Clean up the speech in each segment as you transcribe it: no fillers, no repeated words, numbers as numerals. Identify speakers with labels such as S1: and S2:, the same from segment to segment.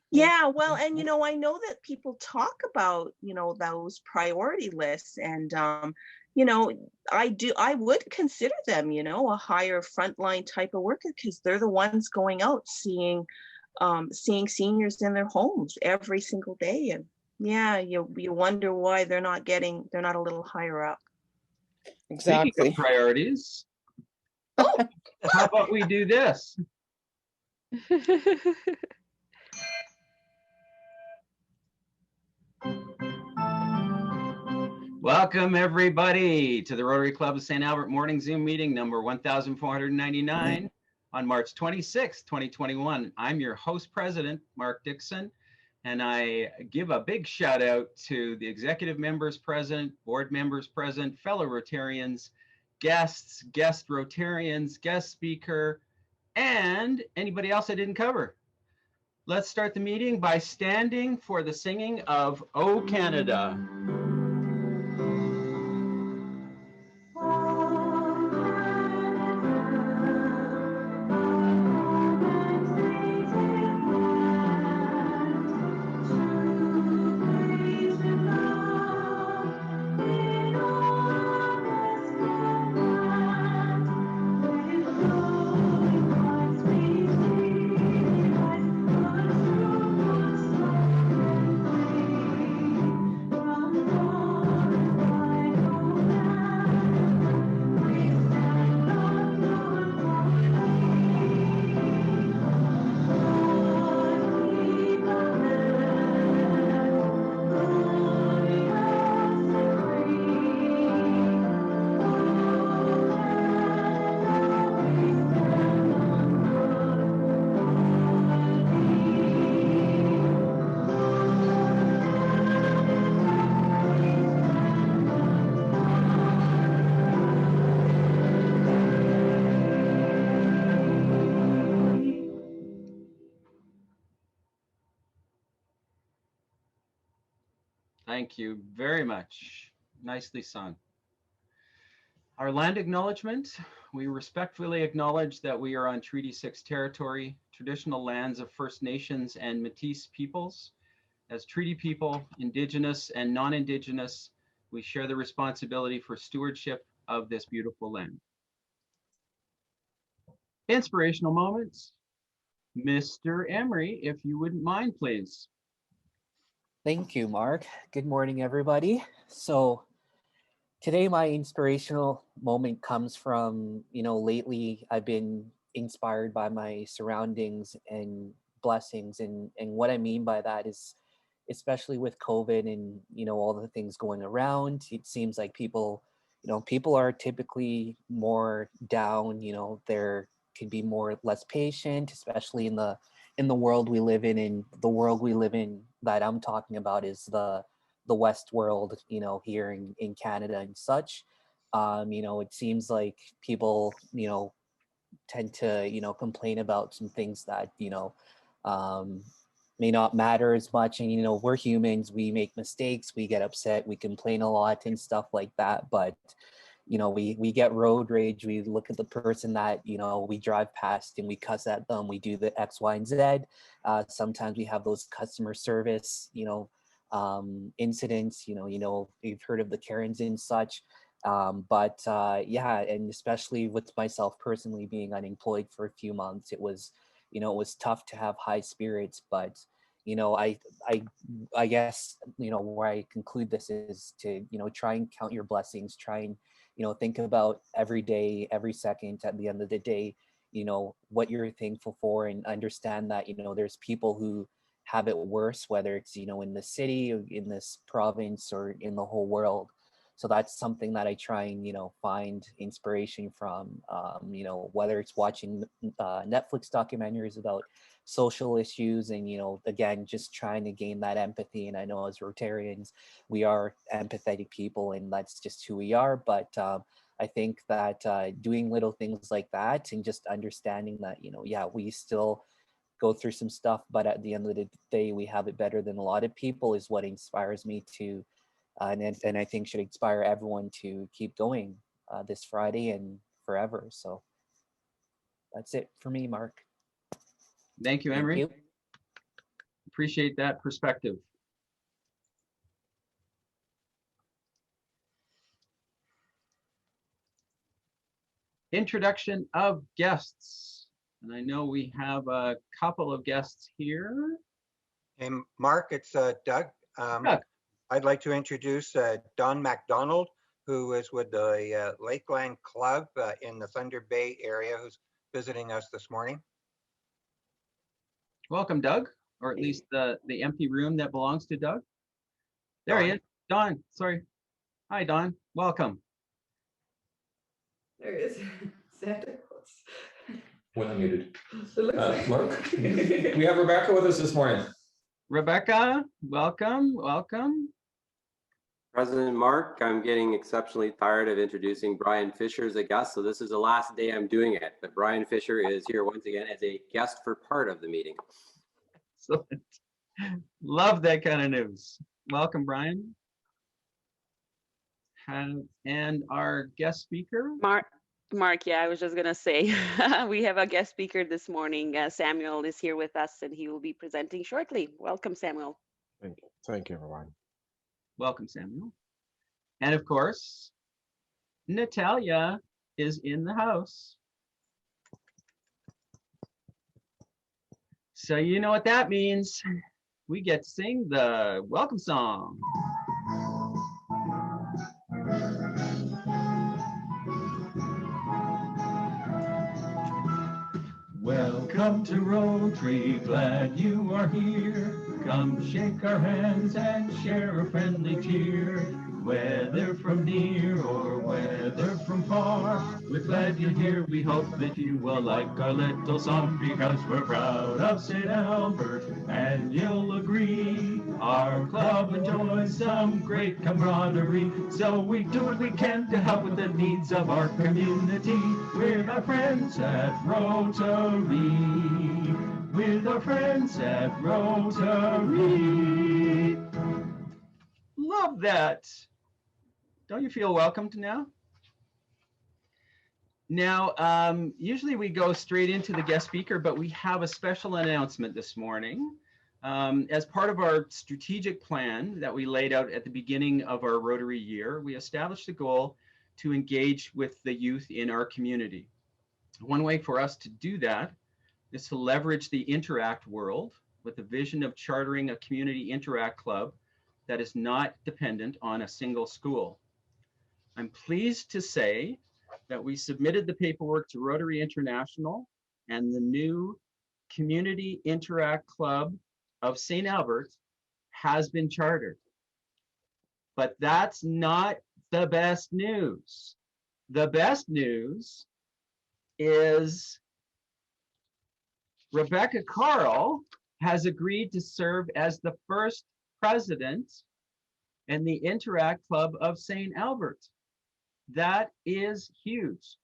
S1: Yeah, well, and I know that people talk about, those priority lists and you know, I would consider them, a higher frontline type of worker because they're the ones going out seeing seniors in their homes every single day. And yeah, you wonder why they're not a little higher up.
S2: Speaking of priorities,
S1: Oh,
S2: how about we do this? Welcome everybody to the Rotary Club of St. Albert morning Zoom meeting number 1499 on March 26, 2021. I'm your host president, Mark Dixon, and I give a big shout out to the executive members present, board members present, fellow Rotarians, guests, guest Rotarians, guest speaker, and anybody else I didn't cover. Let's start the meeting by standing for the singing of O Canada. Thank you very much. Nicely sung. Our land acknowledgement, we respectfully acknowledge that we are on Treaty 6 territory, traditional lands of First Nations and Métis peoples. As treaty people, Indigenous and non-Indigenous, we share the responsibility for stewardship of this beautiful land. Inspirational moments. Mr. Emery, if you wouldn't mind, please.
S3: Thank you, Mark. Good morning, everybody. So today my inspirational moment comes from, lately I've been inspired by my surroundings and blessings. And what I mean by that is, especially with COVID and, all the things going around, it seems like people are typically more down, they're could be more less patient, especially in the world we live in. And the world we live in that I'm talking about is the West world, here in Canada and such. It seems like people, tend to, complain about some things that, may not matter as much. And, we're humans, we make mistakes, we get upset, we complain a lot and stuff like that. But, we get road rage, we look at the person that, we drive past and we cuss at them, we do the X, Y, and Z. Sometimes we have those customer service, incidents, you've heard of the Karens and such. Yeah, and especially with myself personally being unemployed for a few months, it was tough to have high spirits. But I guess where I conclude this is to try and count your blessings, try and think about every day, every second at the end of the day, what you're thankful for, and understand that there's people who have it worse, whether it's in the city or in this province or in the whole world. So that's something that I try and find inspiration from, whether it's watching Netflix documentaries about social issues and again just trying to gain that empathy. And I know as Rotarians we are empathetic people and that's just who we are. But I think that doing little things like that and just understanding that yeah, we still go through some stuff, but at the end of the day we have it better than a lot of people is what inspires me to and I think should inspire everyone to keep going this Friday and forever. So that's it for me, Mark.
S2: Thank you, Emery. Appreciate that perspective. Introduction of guests. And I know we have a couple of guests here.
S4: Hey, Mark, it's Doug.
S2: Doug.
S4: I'd like to introduce Don MacDonald, who is with the Lakeland Club in the Thunder Bay area, who's visiting us this morning.
S2: Welcome, Doug, or at least the empty room that belongs to Doug. There he is. Don, sorry. Hi, Don. Welcome.
S5: There he is. Santa Claus.
S6: When unmuted.
S5: It looks like.
S6: Mark, we have Rebecca with us this morning.
S2: Rebecca, welcome, welcome.
S7: President Mark, I'm getting exceptionally tired of introducing Brian Fisher as a guest, so this is the last day I'm doing it. But Brian Fisher is here once again as a guest for part of the meeting.
S2: Excellent. Love that kind of news. Welcome, Brian. And our guest speaker.
S8: Mark, yeah, I was just gonna say, we have a guest speaker this morning. Samuel is here with us and he will be presenting shortly. Welcome, Samuel.
S9: Thank you. Thank you, everyone.
S2: Welcome, Samuel. And of course, Natalia is in the house. So you know what that means. We get to sing the welcome song. Welcome to Rotary, glad you are here. Come shake our hands and share a friendly cheer. Whether from near or whether from far, we're glad you're here. We hope that you will like our little song because we're proud of St. Albert, and you'll agree. Our club enjoys some great camaraderie, so we do what we can to help with the needs of our community. With our friends at Rotary, with our friends at Rotary. Love that. Don't you feel welcomed now? Now, usually we go straight into the guest speaker, but we have a special announcement this morning. As part of our strategic plan that we laid out at the beginning of our Rotary year, we established a goal to engage with the youth in our community. One way for us to do that is to leverage the Interact world with the vision of chartering a community Interact club that is not dependent on a single school. I'm pleased to say that we submitted the paperwork to Rotary International, and the new Community Interact Club of St. Albert has been chartered. But that's not the best news. The best news is Rebecca Carl has agreed to serve as the first president in the Interact Club of St. Albert. That is huge.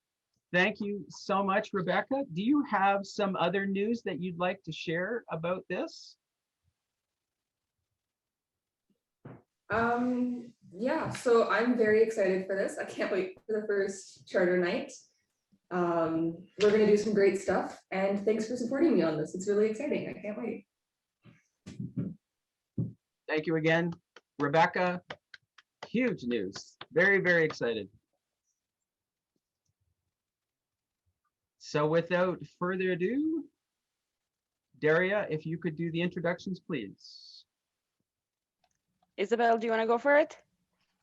S2: Thank you so much, Rebecca. Do you have some other news that you'd like to share about this?
S5: Yeah, so I'm very excited for this. I can't wait for the first charter night. We're gonna do some great stuff, and thanks for supporting me on this. It's really exciting. I can't wait.
S2: Thank you again, Rebecca. Huge news. Very, very excited. So without further ado, Daria, if you could do the introductions, please.
S8: Isabel, do you want to go for it?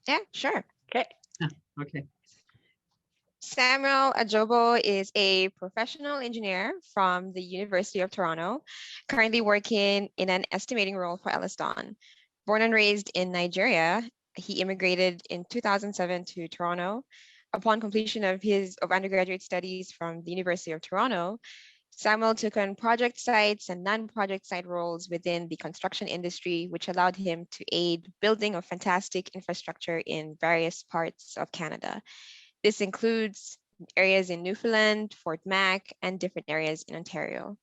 S10: Yeah, sure.
S8: Okay.
S2: Okay.
S10: Samuel Ajobo is a professional engineer from the University of Toronto, currently working in an estimating role for EllisDon. Born and raised in Nigeria, he immigrated in 2007 to Toronto. Upon completion of his undergraduate studies from the University of Toronto, Samuel took on project sites and non-project site roles within the construction industry, which allowed him to aid building of fantastic infrastructure in various parts of Canada. This includes areas in Newfoundland, Fort Mac, and different areas in Ontario.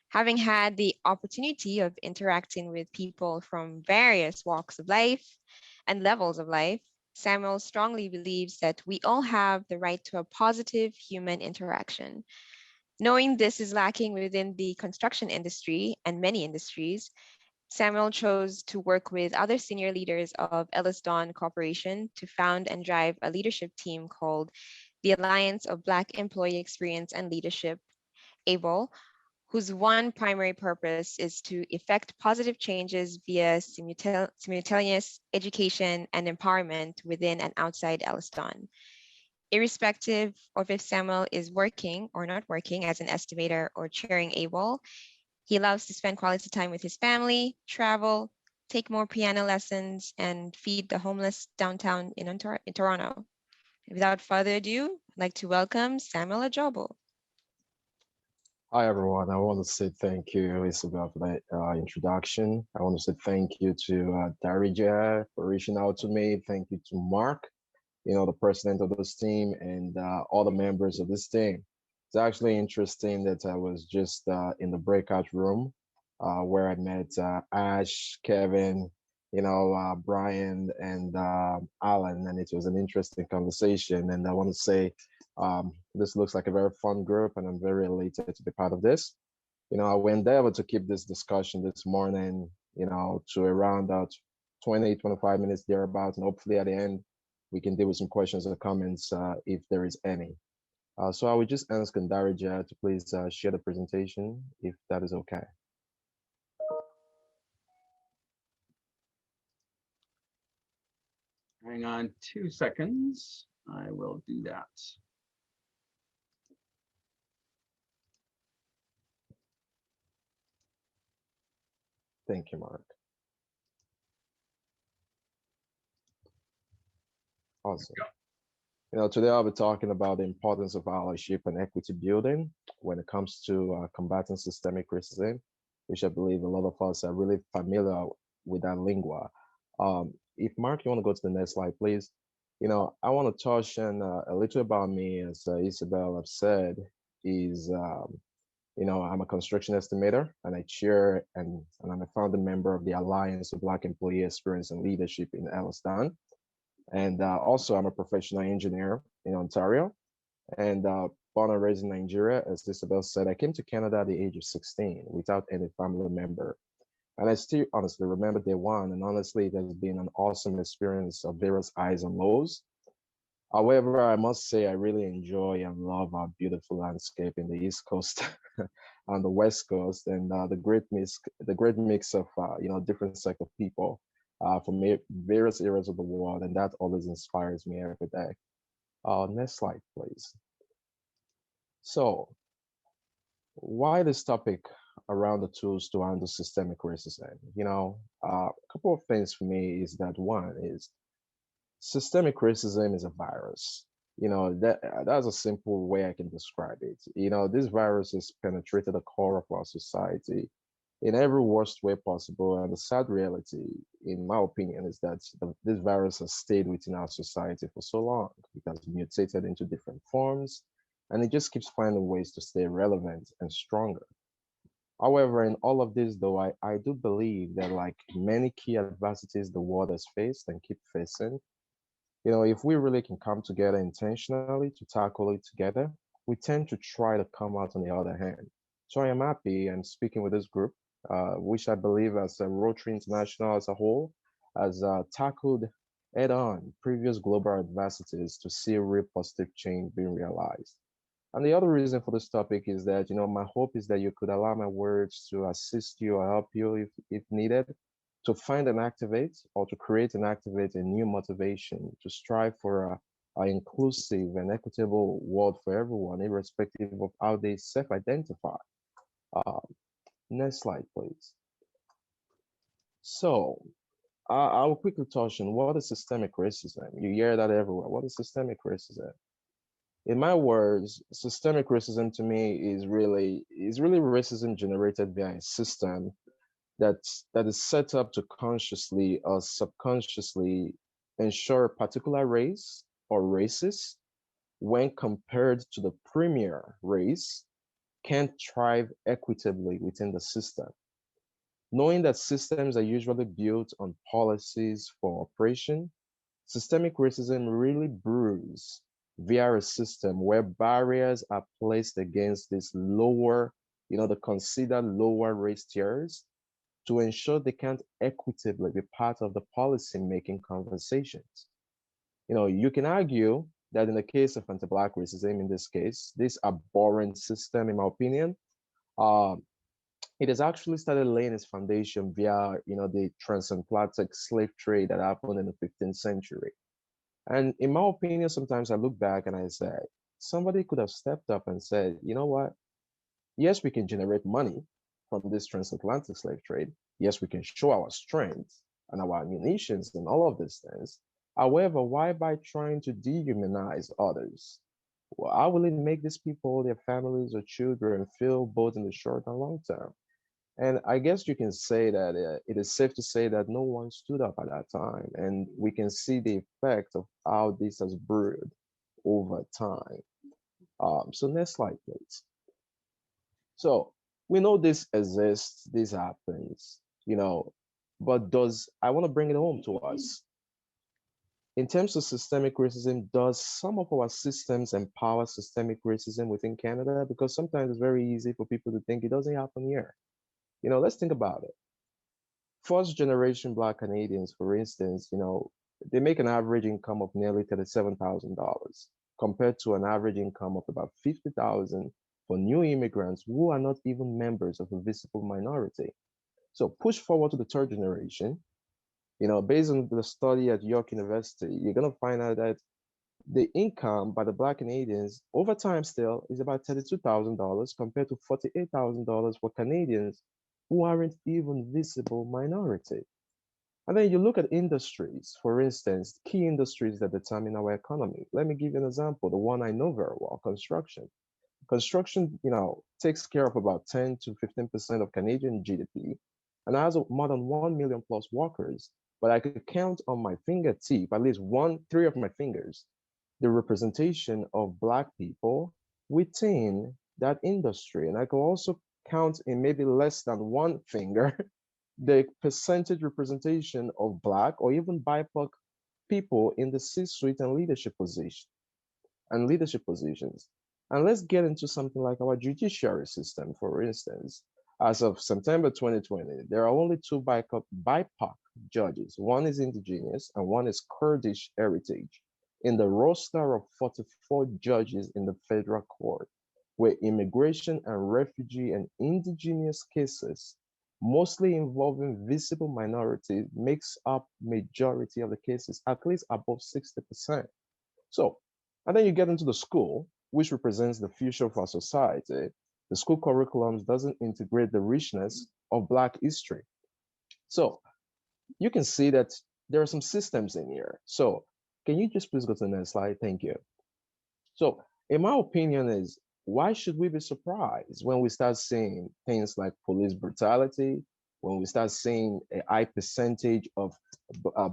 S10: Having had the opportunity of interacting with people from various walks of life and levels of life, Samuel strongly believes that we all have the right to a positive human interaction. Knowing this is lacking within the construction industry and many industries, Samuel chose to work with other senior leaders of EllisDon Corporation to found and drive a leadership team called the Alliance of Black Employee Experience and Leadership, ABEEL, whose one primary purpose is to effect positive changes via simultaneous education and empowerment within and outside EllisDon. Irrespective of if Samuel is working or not working as an estimator or chairing ABEEL, he loves to spend quality time with his family, travel, take more piano lessons, and feed the homeless downtown in Toronto. Without further ado, I'd like to welcome Samuel Ajobo.
S9: Hi, everyone. I want to say thank you, Isabel, for that introduction. I want to say thank you to Darija for reaching out to me. Thank you to Mark, the president of this team, and all the members of this team. It's actually interesting that I was just in the breakout room where I met Ash, Kevin, Brian, and Alan, and it was an interesting conversation. And I want to say this looks like a very fun group, and I'm very elated to be part of this. I will endeavor to keep this discussion this morning, to around 20, 25 minutes thereabouts, and hopefully at the end, we can deal with some questions or comments if there is any. So I would just ask Darija to please share the presentation, if that is okay.
S2: Hang on 2 seconds. I will do that.
S9: Thank you, Mark. Awesome. Today I'll be talking about the importance of allyship and equity building when it comes to combating systemic racism, which I believe a lot of us are really familiar with that lingua. If Mark, you want to go to the next slide, please. I want to touch on a little about me, as Isabel have said, is, I'm a construction estimator, and I chair and I'm a founding member of the Alliance of Black Employee Experience and Leadership in EllisDon. And also, I'm a professional engineer in Ontario, and born and raised in Nigeria. As Isabel said, I came to Canada at the age of 16 without any family member. And I still honestly remember day one, and honestly, it has been an awesome experience of various highs and lows. However, I must say I really enjoy and love our beautiful landscape in the East Coast and the West Coast, and the great mix of different set of people from various areas of the world, and that always inspires me every day. Next slide, please. So, why this topic around the tools to handle systemic racism? A couple of things for me is that one is systemic racism is a virus. That's a simple way I can describe it. This virus has penetrated the core of our society in every worst way possible. And the sad reality, in my opinion, is that this virus has stayed within our society for so long. It has mutated into different forms, and it just keeps finding ways to stay relevant and stronger. However, in all of this, though, I do believe that, like many key adversities the world has faced and keep facing, if we really can come together intentionally to tackle it together, we tend to try to come out on the other hand. So I am happy and speaking with this group, which I believe as a Rotary International as a whole has tackled head-on previous global adversities to see real positive change being realized. And the other reason for this topic is that, my hope is that you could allow my words to assist you or help you if needed, to find and activate or to create and activate a new motivation to strive for an inclusive and equitable world for everyone, irrespective of how they self-identify. Next slide, please. So I'll quickly touch on what is systemic racism. You hear that everywhere. What is systemic racism? In my words, systemic racism to me is really racism generated via a system that is set up to consciously or subconsciously ensure a particular race or races, when compared to the premier race, can't thrive equitably within the system. Knowing that systems are usually built on policies for operation, systemic racism really brews via a system where barriers are placed against this lower, the considered lower race tiers, to ensure they can't equitably be part of the policy-making conversations. You can argue that in the case of anti-Black racism, in this case, this abhorrent system, in my opinion, um, it has actually started laying its foundation via, the transatlantic slave trade that happened in the 15th century. And in my opinion, sometimes I look back and I say, somebody could have stepped up and said, you know what? Yes, we can generate money from this transatlantic slave trade. Yes, we can show our strength and our munitions and all of these things. However, why by trying to dehumanize others? Well, how will it make these people, their families or children feel both in the short and long term? And I guess you can say that it is safe to say that no one stood up at that time. And we can see the effect of how this has brewed over time. So next slide, please. So we know this exists, this happens, but I want to bring it home to us. In terms of systemic racism, does some of our systems empower systemic racism within Canada? Because sometimes it's very easy for people to think it doesn't happen here. Let's think about it. First generation Black Canadians, for instance, they make an average income of nearly $37,000 compared to an average income of about $50,000 for new immigrants who are not even members of a visible minority. So push forward to the third generation, based on the study at York University, you're going to find out that the income by the Black Canadians over time still is about $32,000 compared to $48,000 for Canadians who aren't even visible minority. And then you look at industries, for instance, key industries that determine our economy. Let me give you an example, the one I know very well, construction. Construction, takes care of about 10 to 15% of Canadian GDP and has more than 1 million plus workers. But I could count on my fingertip, at least three of my fingers, the representation of Black people within that industry. And I could also count in maybe less than one finger the percentage representation of Black or even BIPOC people in the C-suite and leadership positions. And let's get into something like our judiciary system, for instance. As of September 2020, there are only two BIPOC judges. One is indigenous and one is Kurdish heritage in the roster of 44 judges in the federal court, where immigration and refugee and indigenous cases, mostly involving visible minorities, makes up majority of the cases, at least above 60%. So, and then you get into the school, which represents the future of our society. The school curriculum doesn't integrate the richness of Black history. So you can see that there are some systems in here. So can you just please go to the next slide? Thank you. So in my opinion is, why should we be surprised when we start seeing things like police brutality, when we start seeing a high percentage of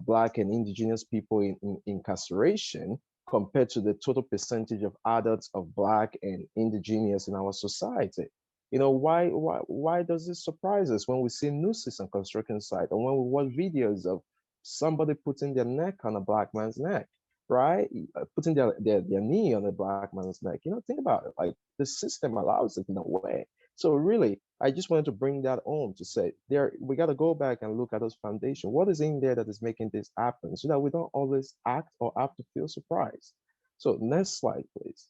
S9: Black and indigenous people in incarceration compared to the total percentage of adults of Black and indigenous in our society? Why does this surprise us when we see nooses on construction site or when we watch videos of somebody putting their neck on a Black man's neck, right? Putting their knee on a Black man's neck. Think about it. Like, the system allows it in a way. So really, I just wanted to bring that home to say we got to go back and look at those foundations. What is in there that is making this happen so that we don't always act or have to feel surprised? So next slide, please.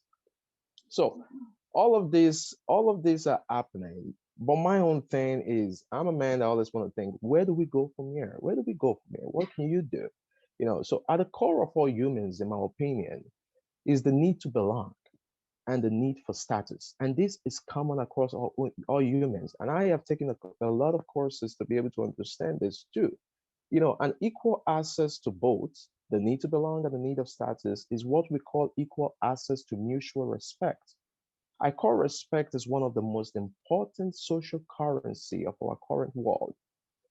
S9: So all of these are happening. But my own thing is, I'm a man that always want to think, where do we go from here? Where do we go from here? What can you do? So at the core of all humans, in my opinion, is the need to belong and the need for status. And this is common across all humans. And I have taken a lot of courses to be able to understand this too. An equal access to both the need to belong and the need of status is what we call equal access to mutual respect. I call respect as one of the most important social currency of our current world.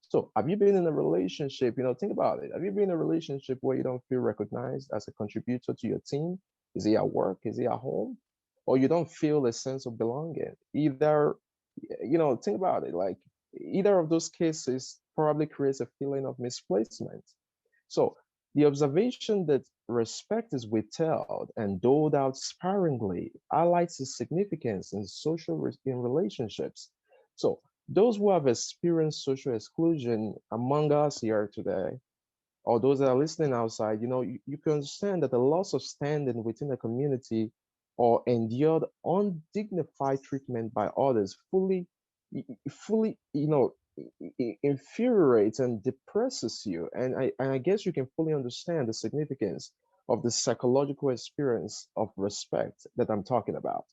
S9: So have you been in a relationship, think about it. Have you been in a relationship where you don't feel recognized as a contributor to your team? Is it at work? Is it at home? Or you don't feel a sense of belonging? Either, think about it, like either of those cases probably creates a feeling of misplacement. So the observation that respect is withheld and doled out sparingly highlights its significance in relationships. So Those who have experienced social exclusion among us here today, or those that are listening outside, you can understand that the loss of standing within a community or endured undignified treatment by others fully, infuriates and depresses you. And I guess you can fully understand the significance of the psychological experience of respect that I'm talking about.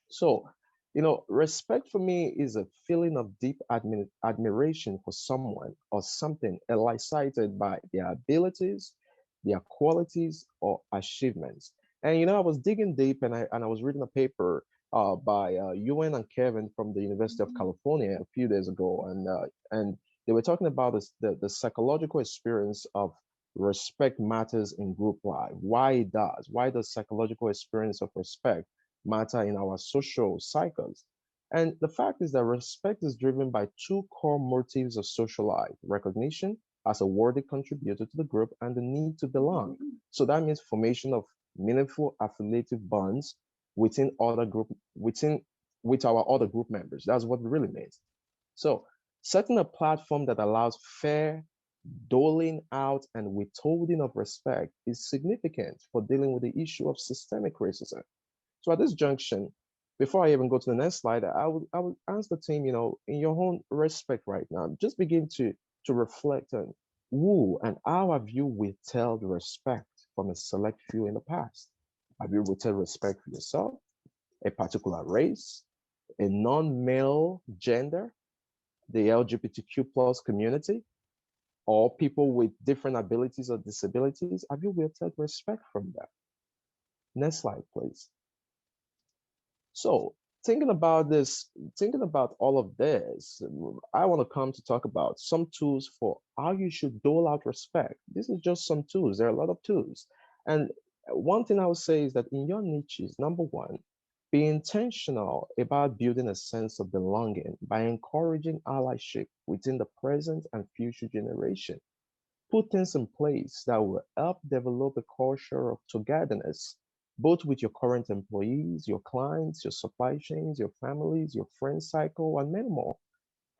S9: So, respect for me is a feeling of deep admiration for someone or something elicited by their abilities, their qualities, or achievements. And I was digging deep, and I was reading a paper by Ewan and Kevin from the University of California a few days ago, and they were talking about the psychological experience of respect matters in group life. Why does psychological experience of respect matter in our social cycles? And the fact is that respect is driven by two core motives of social life: recognition as a worthy contributor to the group and the need to belong. So that means formation of meaningful affiliative bonds within other group within with our other group members. That's what it really means. So setting a platform that allows fair doling out and withholding of respect is significant for dealing with the issue of systemic racism. So at this junction, before I even go to the next slide, I would ask the team, in your own respect right now, just begin to reflect on who and how have you withheld respect from a select few in the past? Have you withheld respect for yourself, a particular race, a non-male gender, the LGBTQ plus community, or people with different abilities or disabilities? Have you withheld respect from them? Next slide, please. So thinking about all of this, I want to come to talk about some tools for how you should dole out respect. This is just some tools. There are a lot of tools. And one thing I would say is that in your niches, number one, be intentional about building a sense of belonging by encouraging allyship within the present and future generation. Put things in place that will help develop a culture of togetherness, both with your current employees, your clients, your supply chains, your families, your friend cycle, and many more.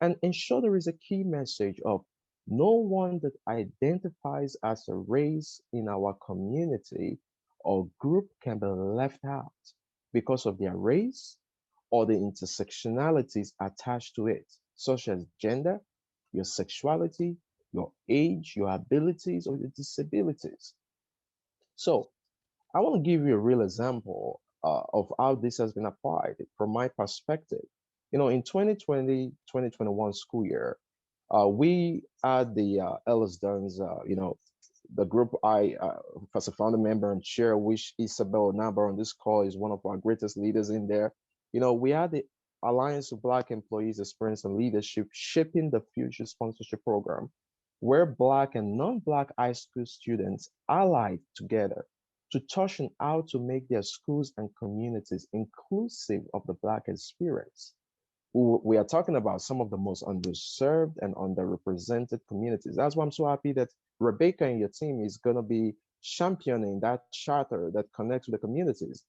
S9: And ensure there is a key message of no one that identifies as a race in our community or group can be left out because of their race or the intersectionalities attached to it, such as gender, your sexuality, your age, your abilities, or your disabilities. So I want to give you a real example of how this has been applied from my perspective. In 2020-2021 school year, we had the EllisDon's, the group as a founder member and chair, which Isabel Naba on this call is one of our greatest leaders in there. We had the Alliance of Black Employees Experience and Leadership Shaping the Future sponsorship program, where Black and non-Black high school students allied together to touch on how to make their schools and communities inclusive of the Black experience. We are talking about some of the most underserved and underrepresented communities. That's why I'm so happy that Rebecca and your team is going to be championing that charter that connects with the communities.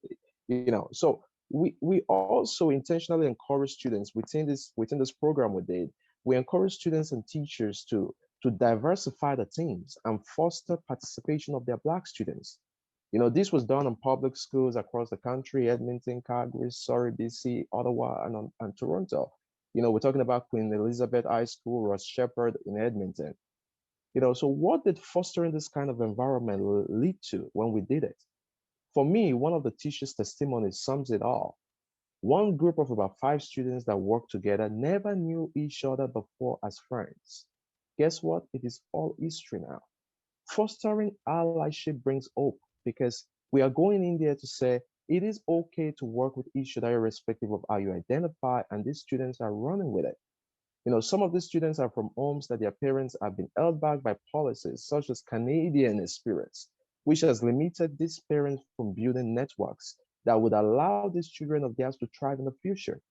S9: So we also intentionally encourage students within this program we did. We encourage students and teachers to diversify the teams and foster participation of their Black students. This was done in public schools across the country: Edmonton, Calgary, Surrey, BC, Ottawa, and Toronto. We're talking about Queen Elizabeth High School, Ross Shepherd in Edmonton. So what did fostering this kind of environment lead to when we did it? For me, one of the teachers' testimonies sums it all. One group of about 5 students that worked together never knew each other before as friends. Guess what? It is all history now. Fostering allyship brings hope, because we are going in there to say it is okay to work with each other irrespective of how you identify, and these students are running with it. Some of these students are from homes that their parents have been held back by policies such as Canadian experience, which has limited these parents from building networks that would allow these children of theirs to thrive in the future.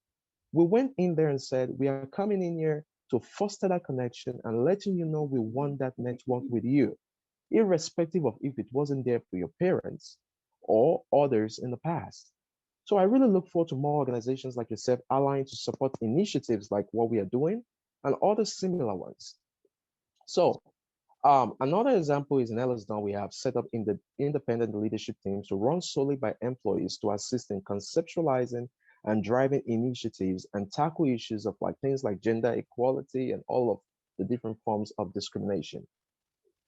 S9: We went in there and said, we are coming in here to foster that connection and letting you know we want that network with you, irrespective of if it wasn't there for your parents or others in the past. So I really look forward to more organizations like yourself allying to support initiatives like what we are doing and other similar ones. So another example is in EllisDon, we have set up in the independent leadership teams to run solely by employees to assist in conceptualizing and driving initiatives and tackle issues of like things like gender equality and all of the different forms of discrimination.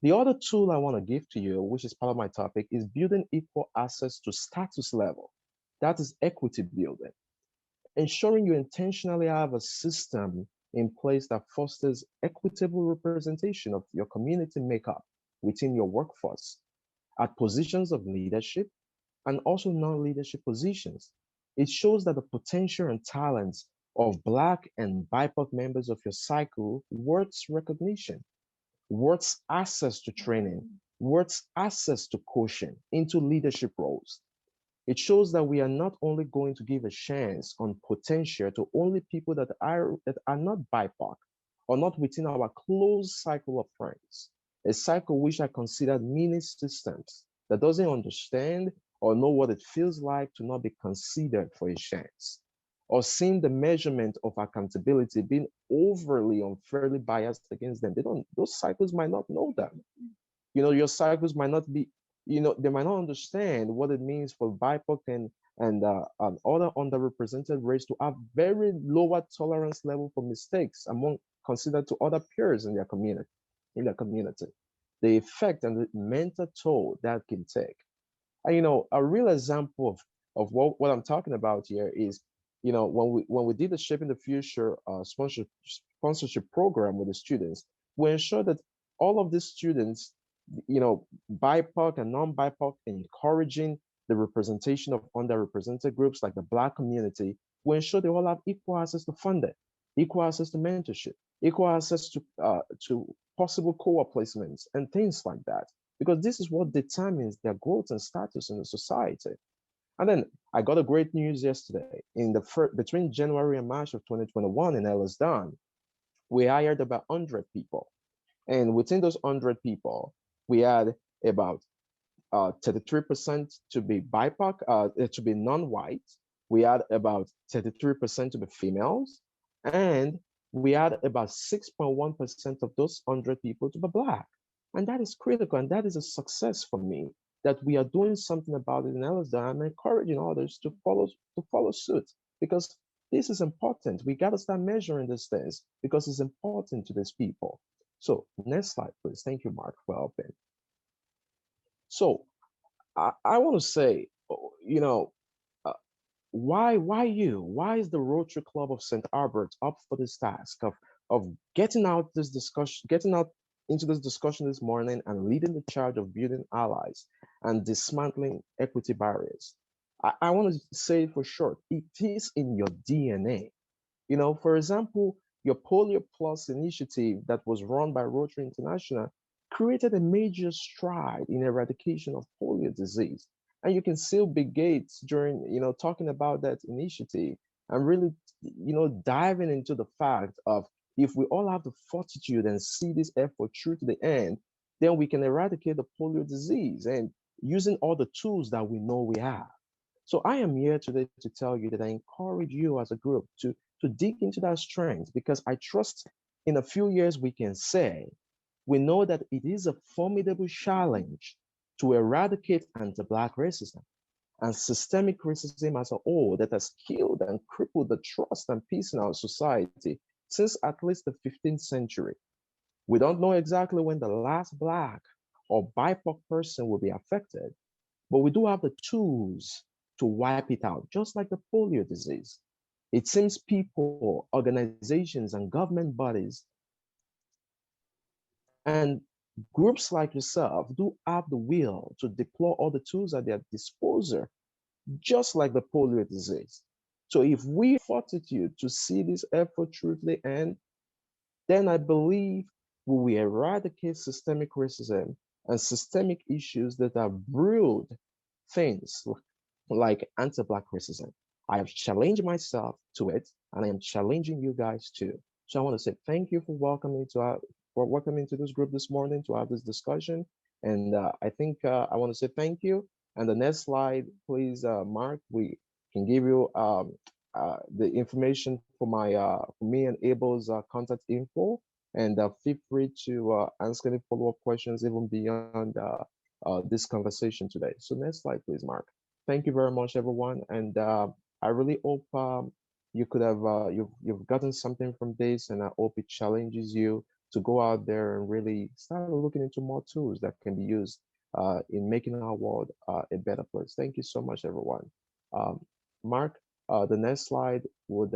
S9: The other tool I want to give to you, which is part of my topic, is building equal access to status level. That is equity building. Ensuring you intentionally have a system in place that fosters equitable representation of your community makeup within your workforce at positions of leadership and also non-leadership positions. It shows that the potential and talents of Black and BIPOC members of your cycle worth recognition, worth access to training, worth access to coaching into leadership roles. It shows that we are not only going to give a chance on potential to only people that are not BIPOC or not within our close cycle of friends, a cycle which I consider mini systems that doesn't understand or know what it feels like to not be considered for a chance, or seeing the measurement of accountability being overly unfairly biased against them. Those cycles might not know that. Your cycles might not be, they might not understand what it means for BIPOC and other underrepresented race to have very lower tolerance level for mistakes among considered to other peers in their community. The effect and the mental toll that can take. And a real example of what I'm talking about here is, when we did the Shaping the Future sponsorship program with the students, we ensured that all of these students, BIPOC and non-BIPOC, encouraging the representation of underrepresented groups like the Black community, we ensure they all have equal access to funding, equal access to mentorship, equal access to possible co-op placements and things like that, because this is what determines their growth and status in the society. And then I got a great news yesterday. Between January and March of 2021 in EllisDon, we hired about 100 people. And within those 100 people, we had about 33% to be BIPOC, to be non-white. We had about 33% to be females. And we had about 6.1% of those 100 people to be Black. And that is critical. And that is a success for me, that we are doing something about it in EllisDon. I'm encouraging others to follow suit, because this is important. We got to start measuring these things because it's important to these people. So next slide, please. Thank you, Mark, for helping. So I want to say, why is the Rotary Club of St. Albert up for this task of getting out into this discussion this morning and leading the charge of building allies and dismantling equity barriers? I want to say for short, it is in your DNA. For example, your Polio Plus initiative that was run by Rotary International created a major stride in eradication of polio disease. And you can see Bill Gates during, talking about that initiative and really, diving into the fact of, if we all have the fortitude and see this effort through to the end, then we can eradicate the polio disease and using all the tools that we know we have. So I am here today to tell you that I encourage you as a group to dig into that strength, because I trust in a few years we can say, we know that it is a formidable challenge to eradicate anti-Black racism and systemic racism as a whole that has killed and crippled the trust and peace in our society since at least the 15th century. We don't know exactly when the last Black or BIPOC person will be affected, but we do have the tools to wipe it out, just like the polio disease. It seems people, organizations, and government bodies and groups like yourself do have the will to deploy all the tools at their disposal, just like the polio disease. So if we fortitude to see this effort through to the end, then I believe we will eradicate systemic racism and systemic issues that have brewed things like anti-Black racism. I have challenged myself to it, and I am challenging you guys too. So I want to say thank you for welcoming to this group this morning to have this discussion. And I think I want to say thank you. And the next slide, please, Mark. can give you the information for for me and Abel's contact info, and feel free to ask any follow-up questions even beyond this conversation today. So next slide, please, Mark. Thank you very much, everyone, and I really hope you could have you've gotten something from this, and I hope it challenges you to go out there and really start looking into more tools that can be used in making our world a better place. Thank you so much, everyone. Mark, the next slide would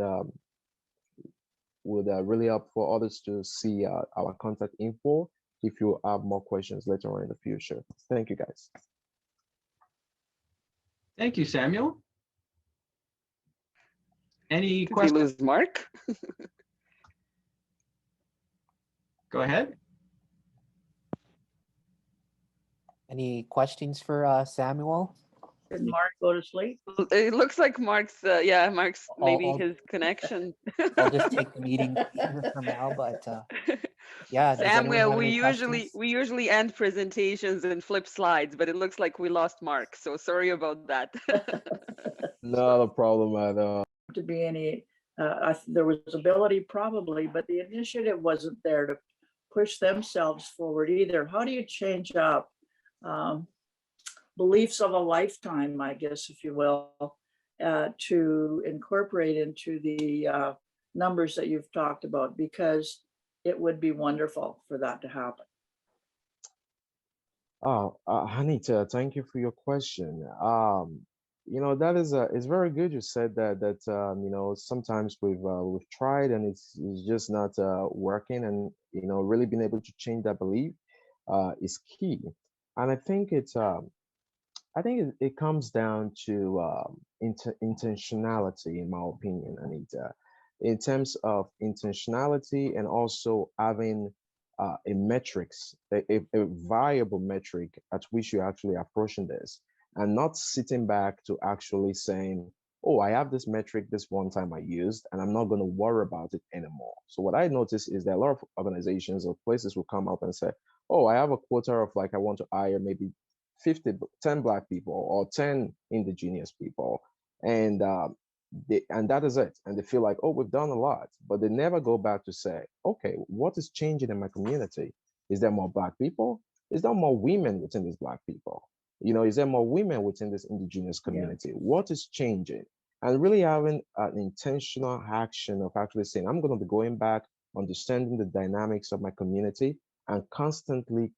S9: really help for others to see our contact info if you have more questions later on in the future. Thank you, guys.
S2: Thank you, Samuel. Any
S8: Did we
S2: questions?
S8: lose Mark?
S2: Go ahead.
S3: Any questions for Samuel?
S11: Did Mark go to sleep?
S8: It looks like Mark's, yeah, Mark's maybe
S3: I'll-
S8: his connection.
S3: I'll just take the meeting here for now, but yeah. does anyone
S8: Samuel,
S3: have
S8: we
S3: any questions?
S8: usually end presentations and flip slides, but it looks like we lost Mark. So sorry about that.
S9: Not a problem at all.
S11: To be any, there was ability probably, but the initiative wasn't there to push themselves forward either. How do you change up beliefs of a lifetime, I guess, if you will, to incorporate into the numbers that you've talked about, because it would be wonderful for that to happen.
S9: Oh, Hanita, thank you for your question. That is it's very good you said that sometimes we've tried and it's just not working, and really being able to change that belief is key. And I think it comes down to intentionality, in my opinion, Anita, in terms of intentionality and also having a metrics, a viable metric at which you're actually approaching this, and not sitting back to actually saying, oh, I have this metric this one time I used, and I'm not going to worry about it anymore. So what I notice is that a lot of organizations or places will come up and say, oh, I have a quota of I want to hire maybe 10 Black people or 10 indigenous people. And that is it. And they feel like, oh, we've done a lot, but they never go back to say, okay, what is changing in my community? Is there more Black people? Is there more women within these Black people? Is there more women within this indigenous community? Yeah. What is changing? And really having an intentional action of actually saying, I'm going to be going back, understanding the dynamics of my community, and constantly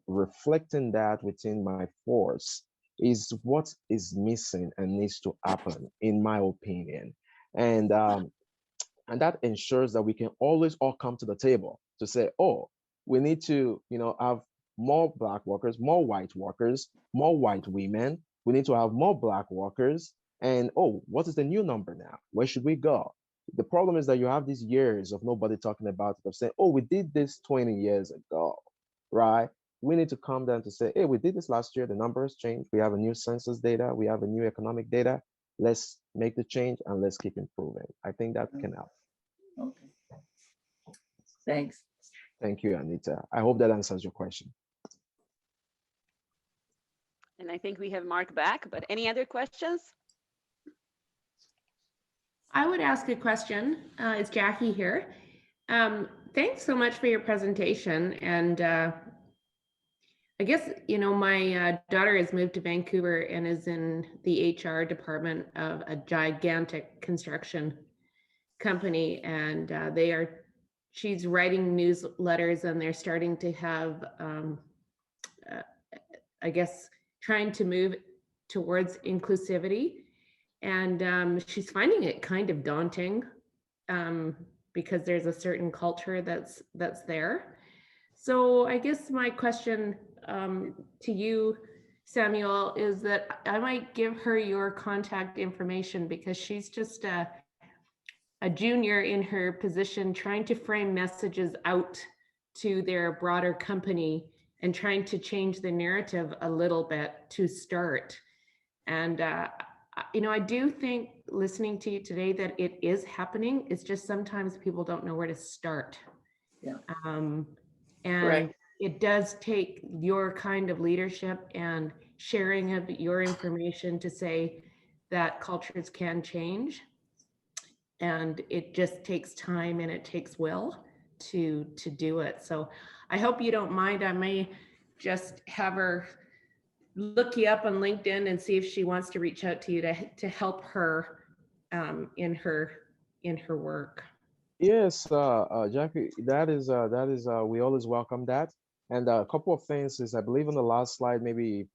S9: reflecting that within my force is what is missing and needs to happen, in my opinion. And that ensures that we can always all come to the table to say, oh, we need to, have more Black workers, more white workers, more white women. We need to have more Black workers. And, oh, what is the new number now? Where should we go? The problem is that you have these years of nobody talking about it, of saying, oh, we did this 20 years ago, right? We need to come down to say, hey, we did this last year. The numbers changed. We have a new census data. We have a new economic data. Let's make the change and let's keep improving. I think that can help.
S11: Okay. Thanks.
S9: Thank you, Anita. I hope that answers your question.
S8: And I think we have Mark back, but any other questions?
S12: I would ask a question. It's Jackie here. Thanks so much for your presentation. And I guess, my daughter has moved to Vancouver and is in the HR department of a gigantic construction company. And she's writing newsletters, and they're starting to have, I guess, trying to move towards inclusivity. And she's finding it kind of daunting because there's a certain culture that's there. So I guess my question to you, Samuel, is that I might give her your contact information, because she's just a junior in her position, trying to frame messages out to their broader company and trying to change the narrative a little bit to start. And I do think, listening to you today, that it is happening. It's just sometimes people don't know where to start.
S11: Yeah.
S12: And
S11: Correct.
S12: It does take your kind of leadership and sharing of your information to say that cultures can change. And it just takes time and it takes will to do it. So I hope you don't mind. I may just have her look you up on LinkedIn and see if she wants to reach out to you to help her in her work.
S9: Yes, Jackie, that is we always welcome that. And a couple of things is I believe on the last slide, maybe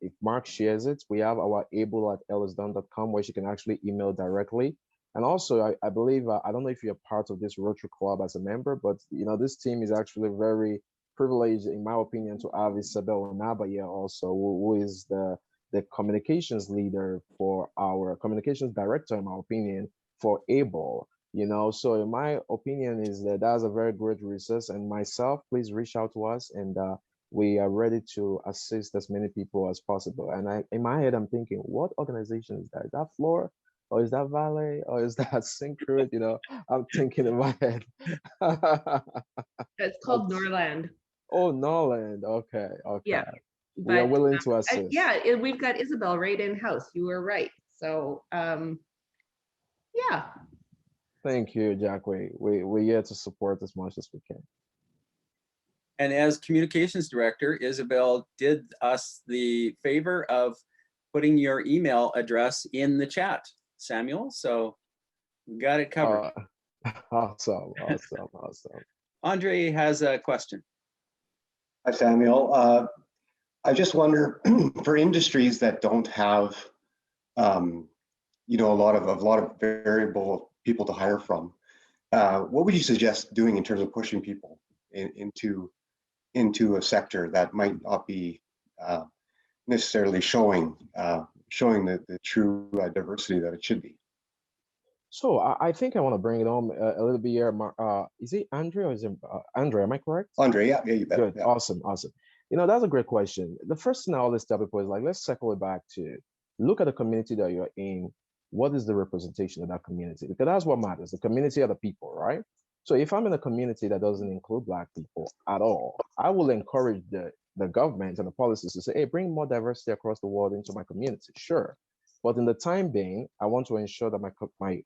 S9: if Mark shares it, we have our ABEEL@EllisDon.com where she can actually email directly. And also, I believe I don't know if you're part of this Rotary Club as a member, but this team is actually very privileged, in my opinion, to have Isabel Nabaya also, who is the communications leader for our communications director, in my opinion, for ABEEL. So in my opinion is that that's a very great resource, and myself, please reach out to us, and we are ready to assist as many people as possible. And in my head, I'm thinking, what organization is that? Is that Floor, or is that Valley, or is that Syncrude? I'm thinking in my head.
S12: It's called Norland.
S9: Oh, Norland. Okay.
S12: Yeah.
S9: We are willing to assist.
S12: Yeah, we've got Isabel right in house. You were right. So yeah.
S9: Thank you, Jack. We're here to support as much as we can.
S2: And as communications director, Isabel did us the favor of putting your email address in the chat, Samuel. So we got it covered.
S9: Awesome.
S2: Andre has a question.
S13: Hi, Samuel. I just wonder for industries that don't have, a lot of variable people to hire from. What would you suggest doing in terms of pushing people into a sector that might not be necessarily showing the true diversity that it should be?
S9: So I think I want to bring it on a little bit here. Is it Andre or is it Andre? Am I correct?
S13: Andre, yeah, you bet.
S9: Good,
S13: yeah.
S9: Awesome. That's a great question. The first thing I always tell people is let's circle it back to look at the community that you're in. What is the representation of that community? Because that's what matters. The community are the people, right? So if I'm in a community that doesn't include Black people at all, I will encourage the government and the policies to say, hey, bring more diversity across the world into my community. Sure. But in the time being, I want to ensure that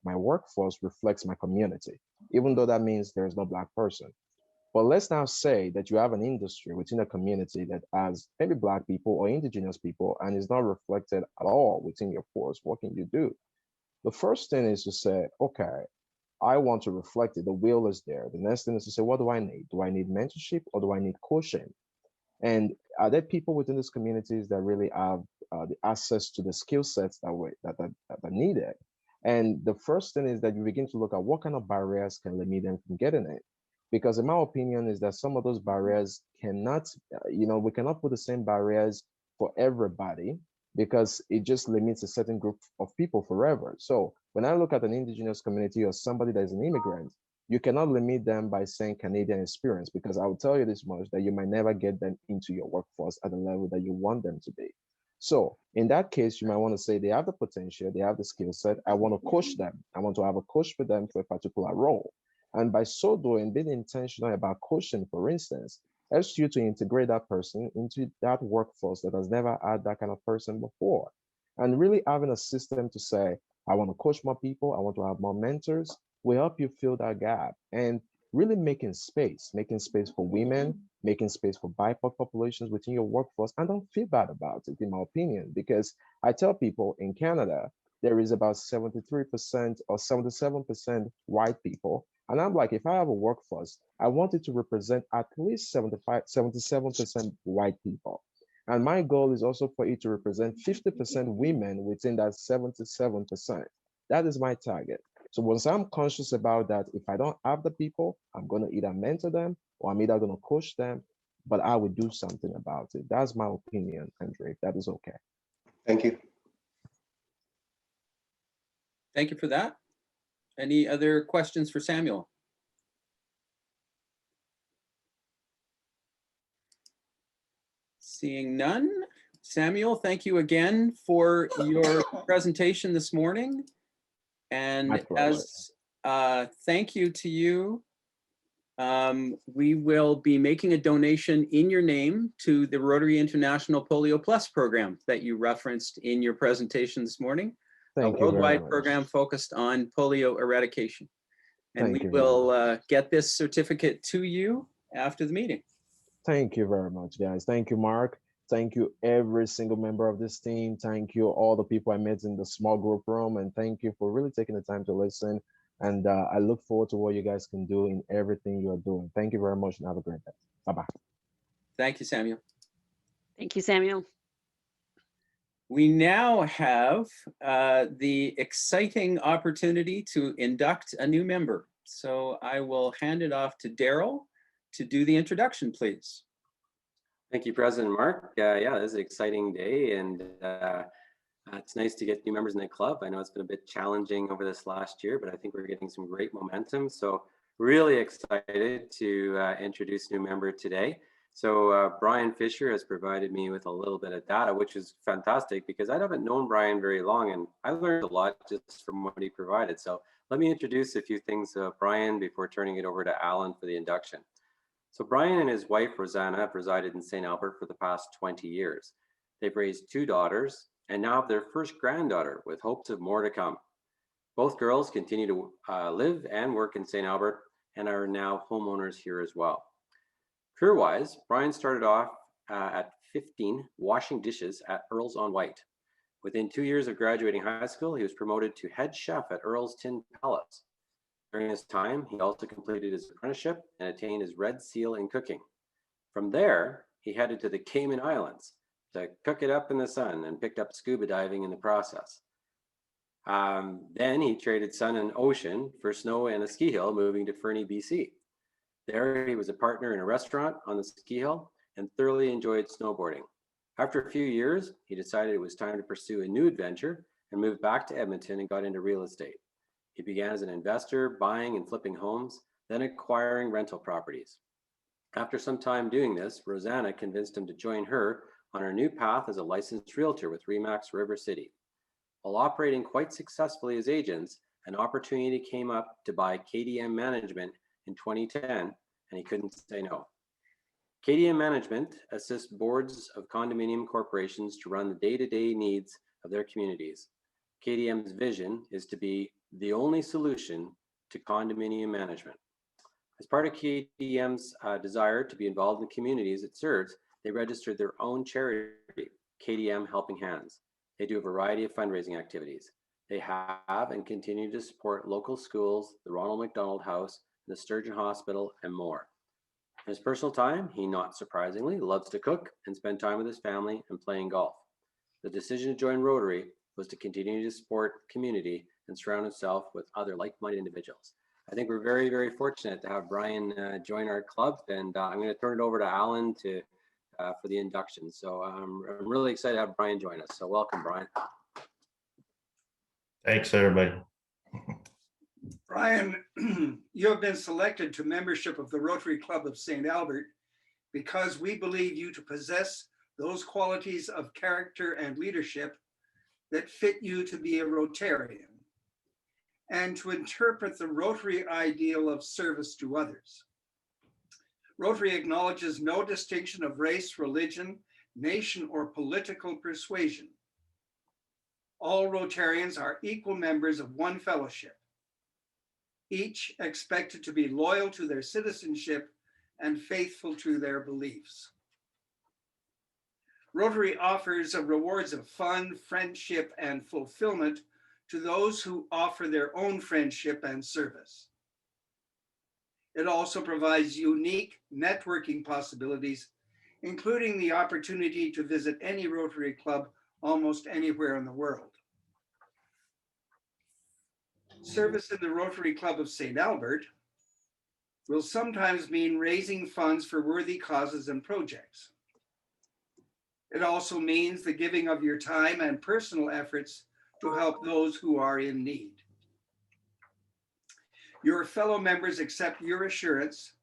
S9: my workforce reflects my community, even though that means there's no Black person. But let's now say that you have an industry within a community that has maybe Black people or indigenous people and is not reflected at all within your force. What can you do? The first thing is to say, okay, I want to reflect it. The will is there. The next thing is to say, what do I need? Do I need mentorship or do I need coaching? And are there people within these communities that really have the access to the skill sets that are needed? And the first thing is that you begin to look at what kind of barriers can limit them from getting it. Because in my opinion is that some of those barriers cannot, we cannot put the same barriers for everybody because it just limits a certain group of people forever. So when I look at an indigenous community or somebody that is an immigrant, you cannot limit them by saying Canadian experience, because I will tell you this much, that you might never get them into your workforce at the level that you want them to be. So in that case, you might want to say they have the potential, they have the skill set. I want to coach them. I want to have a coach for them for a particular role. And by so doing, being intentional about coaching, for instance, helps you to integrate that person into that workforce that has never had that kind of person before. And really having a system to say, I want to coach more people, I want to have more mentors, will help you fill that gap. And really making space for women, making space for BIPOC populations within your workforce. And don't feel bad about it, in my opinion, because I tell people in Canada, there is about 73% or 77% white people. And I'm like, if I have a workforce, I want it to represent at least 77% white people. And my goal is also for it to represent 50% women within that 77%. That is my target. So once I'm conscious about that, if I don't have the people, I'm going to either mentor them or I'm either going to coach them, but I would do something about it. That's my opinion, Andre, if that is okay.
S13: Thank you.
S2: Thank you for that. Any other questions for Samuel? Seeing none. Samuel, thank you again for your presentation this morning. And as thank you to you, we will be making a donation in your name to the Rotary International Polio Plus program that you referenced in your presentation this morning. a
S9: Thank you very
S2: worldwide
S9: much.
S2: program focused on polio eradication. And
S9: Thank
S2: we
S9: you very
S2: will get this certificate to you after the meeting.
S9: Thank you very much, guys. Thank you, Mark. Thank you, every single member of this team. Thank you, all the people I met in the small group room. And thank you for really taking the time to listen. And I look forward to what you guys can do in everything you are doing. Thank you very much and have a great day. Bye-bye.
S2: Thank you, Samuel.
S8: Thank you, Samuel.
S2: We now have the exciting opportunity to induct a new member. So I will hand it off to Daryl to do the introduction, please.
S7: Thank you, President Mark. Yeah, this is an exciting day, and it's nice to get new members in the club. I know it's been a bit challenging over this last year, but I think we're getting some great momentum. So really excited to introduce a new member today. So Brian Fisher has provided me with a little bit of data, which is fantastic because I haven't known Brian very long, and I learned a lot just from what he provided. So let me introduce a few things of Brian before turning it over to Alan for the induction. So Brian and his wife, Rosanna, have resided in St. Albert for the past 20 years. They've raised 2 daughters and now have their first granddaughter with hopes of more to come. Both girls continue to live and work in St. Albert and are now homeowners here as well. Career-wise, Brian started off at 15 washing dishes at Earl's on White. Within 2 years of graduating high school, he was promoted to head chef at Earl's Tin Palace. During this time, he also completed his apprenticeship and attained his Red Seal in cooking. From there, he headed to the Cayman Islands to cook it up in the sun and picked up scuba diving in the process. Then he traded sun and ocean for snow and a ski hill, moving to Fernie, BC. There, he was a partner in a restaurant on the ski hill and thoroughly enjoyed snowboarding. After a few years, he decided it was time to pursue a new adventure and moved back to Edmonton and got into real estate. He began as an investor, buying and flipping homes, then acquiring rental properties. After some time doing this, Rosanna convinced him to join her on her new path as a licensed realtor with RE/MAX River City. While operating quite successfully as agents, an opportunity came up to buy KDM Management in 2010, and he couldn't say no. KDM Management assists boards of condominium corporations to run the day-to-day needs of their communities. KDM's vision is to be the only solution to condominium management. As part of KDM's desire to be involved in the communities it serves, they registered their own charity, KDM Helping Hands. They do a variety of fundraising activities. They have and continue to support local schools, the Ronald McDonald House, the Sturgeon Hospital, and more. In his personal time, he, not surprisingly, loves to cook and spend time with his family and playing golf. The decision to join Rotary was to continue to support the community and surround himself with other like-minded individuals. I think we're very, very fortunate to have Brian join our club, and I'm going to turn it over to Alan for the induction. So I'm really excited to have Brian join us. So welcome, Brian.
S14: Thanks, everybody.
S15: Brian, you have been selected to membership of the Rotary Club of St. Albert because we believe you to possess those qualities of character and leadership that fit you to be a Rotarian and to interpret the Rotary ideal of service to others. Rotary acknowledges no distinction of race, religion, nation, or political persuasion. All Rotarians are equal members of one fellowship, each expected to be loyal to their citizenship and faithful to their beliefs. Rotary offers rewards of fun, friendship, and fulfillment to those who offer their own friendship and service. It also provides unique networking possibilities, including the opportunity to visit any Rotary Club almost anywhere in the world. Service in the Rotary Club of St. Albert will sometimes mean raising funds for worthy causes and projects. It also means the giving of your time and personal efforts to help those who are in need. Your fellow members accept your assurance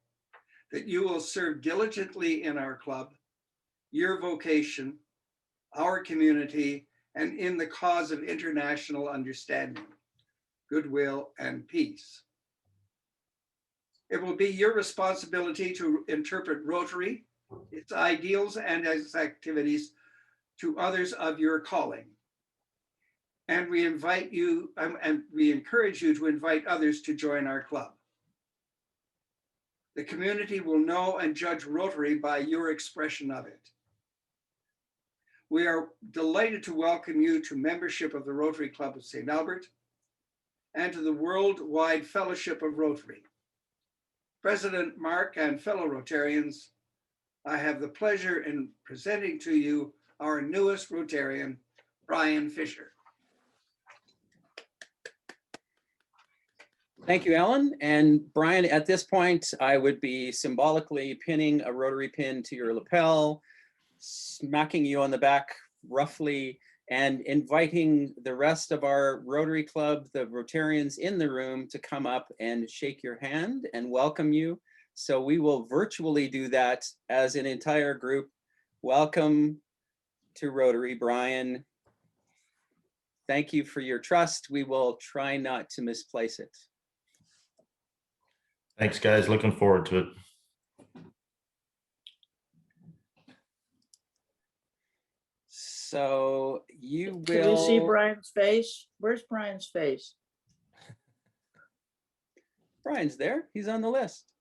S15: that you will serve diligently in our club, your vocation, our community, and in the cause of international understanding, goodwill, and peace. It will be your responsibility to interpret Rotary, its ideals, and its activities to others of your calling, and we invite you, and we encourage you to invite others to join our club. The community will know and judge Rotary by your expression of it. We are delighted to welcome you to membership of the Rotary Club of St. Albert and to the Worldwide Fellowship of Rotary. President Mark and fellow Rotarians, I have the pleasure in presenting to you our newest Rotarian, Brian Fisher.
S2: Thank you, Ellen. And Brian, at this point, I would be symbolically pinning a Rotary pin to your lapel, smacking you on the back roughly, and inviting the rest of our Rotary Club, the Rotarians in the room, to come up and shake your hand and welcome you. So we will virtually do that as an entire group. Welcome to Rotary, Brian. Thank you for your trust. We will try not to misplace it.
S14: Thanks, guys. Looking forward to it.
S2: So you will.
S11: Can we see Brian's face? Where's Brian's face?
S2: Brian's there. He's on the list.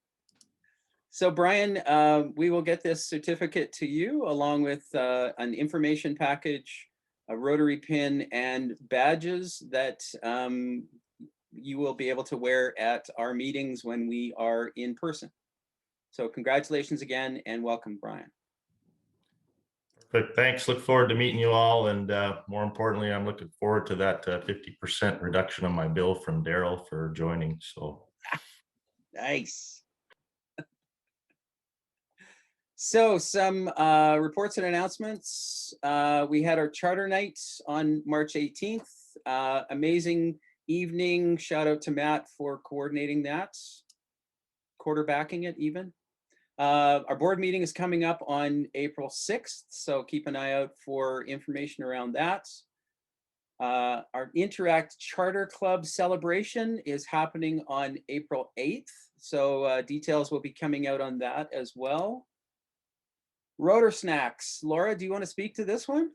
S2: So Brian, we will get this certificate to you along with an information package, a Rotary pin, and badges that you will be able to wear at our meetings when we are in person. So congratulations again and welcome, Brian.
S14: Perfect. Thanks. Look forward to meeting you all. And more importantly, I'm looking forward to that 50% reduction on my bill from Daryl for joining. So
S2: nice. So some reports and announcements. We had our charter night on March 18th. Amazing evening. Shout out to Matt for coordinating that, quarterbacking it even. Our board meeting is coming up on April 6th, so keep an eye out for information around that. Our Interact Charter Club celebration is happening on April 8th, so details will be coming out on that as well. Rotor Snacks. Laura, do you want to speak to this one?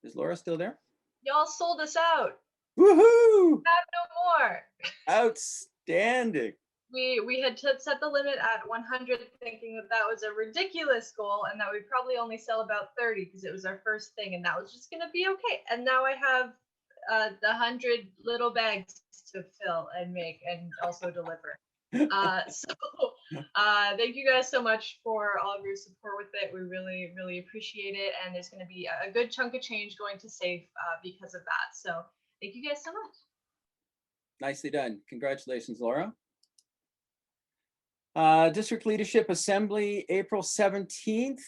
S2: Is Laura still there?
S16: Y'all sold us out.
S2: Woohoo!
S16: Have no more.
S2: Outstanding.
S16: We had set the limit at 100, thinking that that was a ridiculous goal and that we'd probably only sell about 30 because it was our first thing and that was just going to be okay. And now I have the 100 little bags to fill and make and also deliver. Thank you guys so much for all of your support with it. We really, really appreciate it. And there's going to be a good chunk of change going to SAFE because of that. So thank you guys so much.
S2: Nicely done. Congratulations, Laura. District Leadership Assembly, April 17th.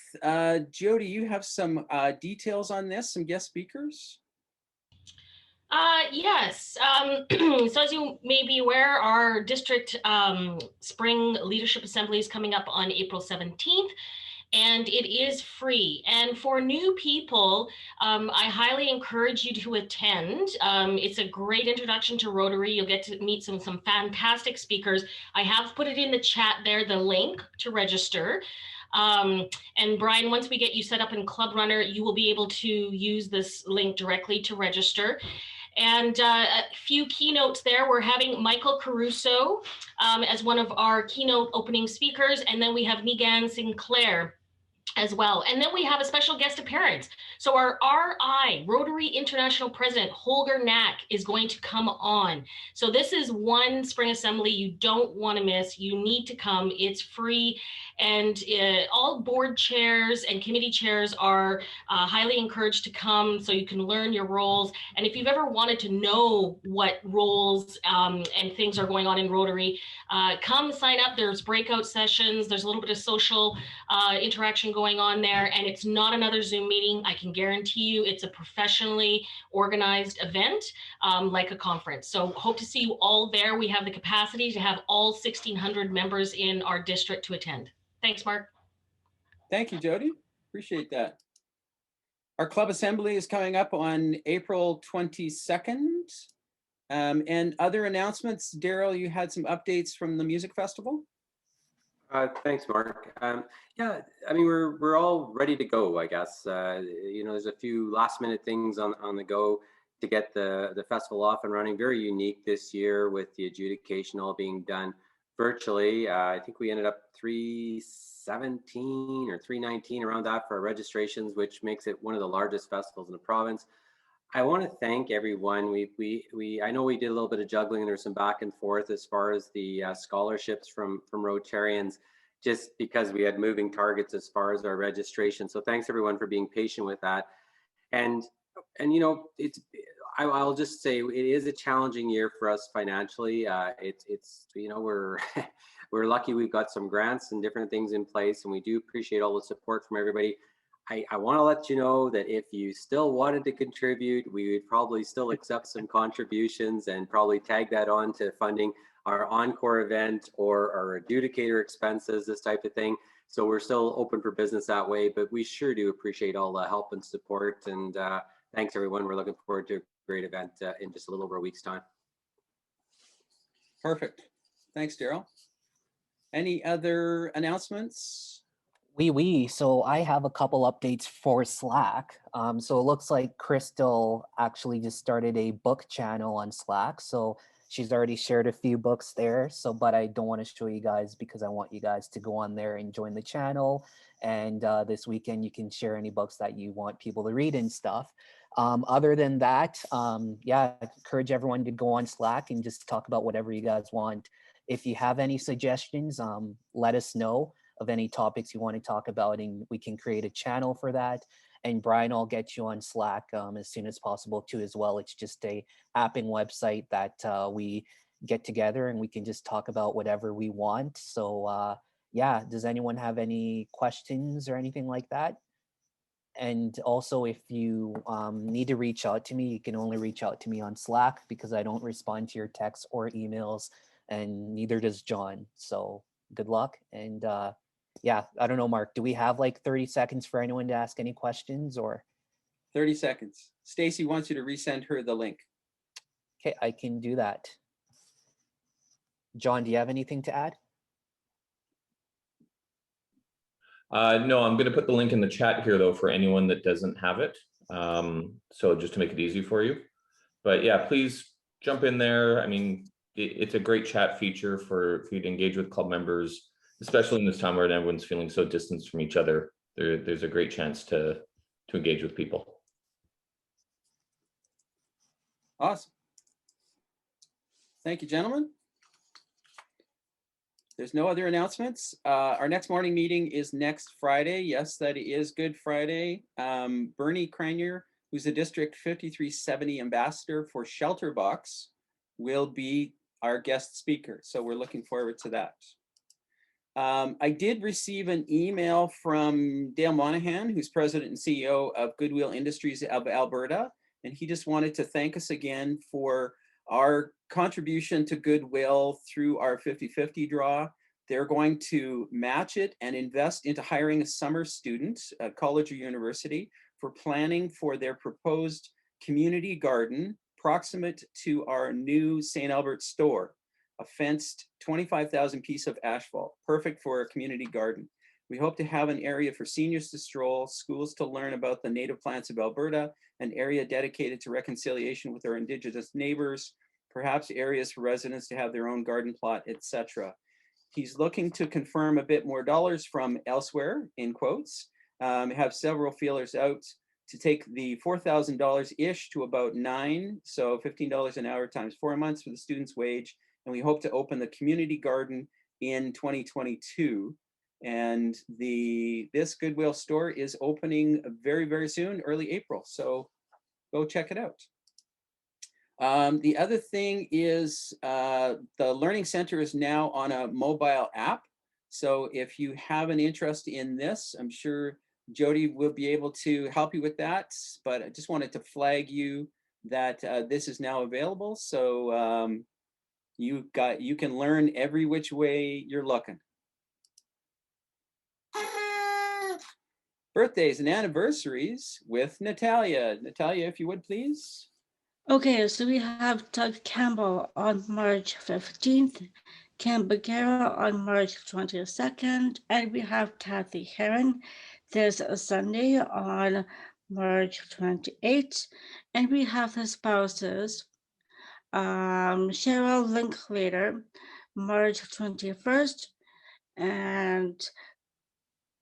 S2: Jody, you have some details on this, some guest speakers?
S17: Yes. So as you may be aware, our district spring leadership assembly is coming up on April 17th, and it is free. And for new people, I highly encourage you to attend. It's a great introduction to Rotary. You'll get to meet some fantastic speakers. I have put it in the chat there, the link to register. And Brian, once we get you set up in Club Runner, you will be able to use this link directly to register. And a few keynotes there. We're having Michael Caruso as one of our keynote opening speakers. And then we have Negan Sinclair as well. And then we have a special guest appearance. So our RI, Rotary International President, Holger Knack, is going to come on. So this is one spring assembly you don't want to miss. You need to come. It's free. And all board chairs and committee chairs are highly encouraged to come so you can learn your roles. And if you've ever wanted to know what roles and things are going on in Rotary, come sign up. There's breakout sessions. There's a little bit of social interaction going on there. And it's not another Zoom meeting. I can guarantee you it's a professionally organized event like a conference. So hope to see you all there. We have the capacity to have all 1,600 members in our district to attend. Thanks, Mark.
S2: Thank you, Jody. Appreciate that. Our club assembly is coming up on April 22nd. And other announcements, Daryl, you had some updates from the music festival?
S7: Thanks, Mark. Yeah, I mean, we're all ready to go, I guess. You know, there's a few last minute things on the go to get the festival off and running. Very unique this year with the adjudication all being done virtually. I think we ended up 317 or 319 around that for our registrations, which makes it one of the largest festivals in the province. I want to thank everyone. I know we did a little bit of juggling and there's some back and forth as far as the scholarships from Rotarians, just because we had moving targets as far as our registration. So thanks everyone for being patient with that. And you know, I'll just say it is a challenging year for us financially. It's you know, we're we're lucky we've got some grants and different things in place, and we do appreciate all the support from everybody. I want to let you know that if you still wanted to contribute, we would probably still accept some contributions and probably tag that on to funding our encore event or our adjudicator expenses, this type of thing. So we're still open for business that way, but we sure do appreciate all the help and support. And thanks everyone. We're looking forward to a great event in just a little over a week's time.
S18: Perfect. Thanks, Daryl. Any other announcements?
S3: So I have a couple updates for Slack. So it looks like Crystal actually just started a book channel on Slack. So she's already shared a few books there. So, but I don't want to show you guys because I want you guys to go on there and join the channel. And this weekend you can share any books that you want people to read and stuff. Other than that, yeah, I encourage everyone to go on Slack and just talk about whatever you guys want. If you have any suggestions, let us know of any topics you want to talk about, and we can create a channel for that. And Brian, I'll get you on Slack as soon as possible too as well. It's just a apping website that we get together and we can just talk about whatever we want. So yeah, does anyone have any questions or anything like that? And also, if you need to reach out to me, you can only reach out to me on Slack because I don't respond to your texts or emails, and neither does John. So good luck. And yeah, I don't know, Mark, do we have like 30 seconds for anyone to ask any questions or?
S18: 30 seconds. Stacy wants you to resend her the link.
S3: Okay, I can do that. John, do you have anything to add?
S6: No, I'm going to put the link in the chat here though for anyone that doesn't have it. So just to make it easy for you. But yeah, please jump in there. I mean, it's a great chat feature for you to engage with club members, especially in this time where everyone's feeling so distanced from each other. There's a great chance to engage with people.
S18: Awesome. Thank you, gentlemen. There's no other announcements. Our next morning meeting is next Friday. Yes, that is Good Friday. Bernie Cranier, who's the District 5370 ambassador for Shelterbox, will be our guest speaker. So we're looking forward to that. I did receive an email from Dale Monahan, who's president and CEO of Goodwill Industries of Alberta. And he just wanted to thank us again for our contribution to Goodwill through our 50-50 draw. They're going to match it and invest into hiring a summer student at college or university for planning for their proposed community garden proximate to our new St. Albert store, a fenced 25,000 piece of asphalt, perfect for a community garden. We hope to have an area for seniors to stroll, schools to learn about the native plants of Alberta, an area dedicated to reconciliation with our Indigenous neighbors, perhaps areas for residents to have their own garden plot, etc. He's looking to confirm a bit more dollars from elsewhere, in quotes, have several feelers out to take the $4,000-ish to about $9, so $15 an hour times 4 months for the student's wage. And we hope to open the community garden in 2022. And this Goodwill store is opening very, very soon, early April. So go check it out. The other thing is the Learning Center is now on a mobile app. So if you have an interest in this, I'm sure Jody will be able to help you with that. But I just wanted to flag you that this is now available. So you can learn every which way you're looking. Birthdays and anniversaries with Natalia. Natalia, if you would, please.
S19: Okay, so we have Doug Campbell on March 15th, Kim Bagheera on March 22nd, and we have Kathy Heron this Sunday on March 28th, and we have the spouses, Cheryl Linklater, March 21st, and